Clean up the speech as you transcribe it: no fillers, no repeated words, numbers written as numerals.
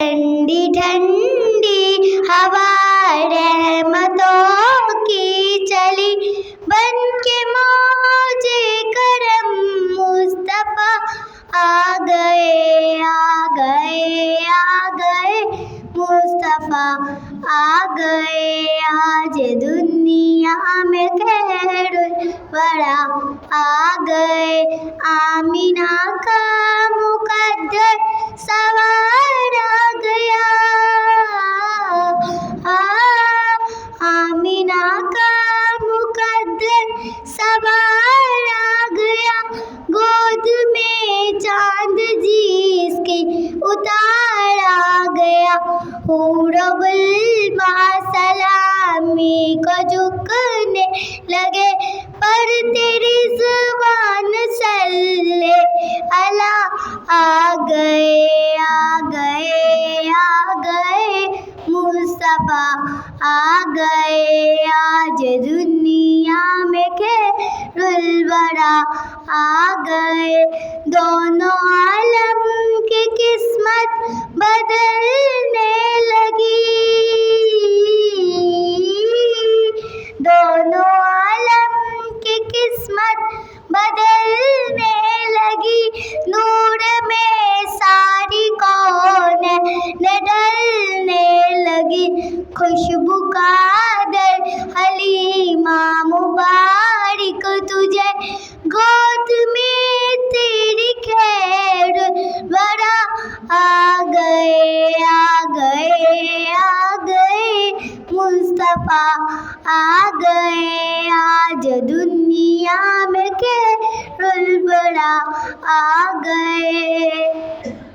ठंडी ठंडी हवा रहमतों की चली, बन के मौजे करम मुस्तफ़ा आ गए आ गए आ गए मुस्तफ़ा आ गए। आज दुनिया में खैरुल वरा आ गए। आमीना का मुकद्दर सवार आ गया, आमीना का मुकद्दर सवार आ गया। गोद में चांद जिसके उतार आ गया। हूरो गुलमा सलामी को झुकने लगे, पर तेरी ज़ुबान सल्ले अला आ गए आ गए आ गए मुस्तफ़ा आ गए। आज दुनिया में खैरुल वरा आ गए। दोनों आलम की किस्मत बदलने लगी, दोनों आलम की किस्मत बदलने लगी। नूर में सारी कौनें ढलने लगी। खुशबू का दर हलीमा मुबारक तुझे, गोद में तेरी खैरुल वरा आ गए आ गए आ गए मुस्तफ़ा आ गए। आज दुनिया में खैरुल वरा आ गए।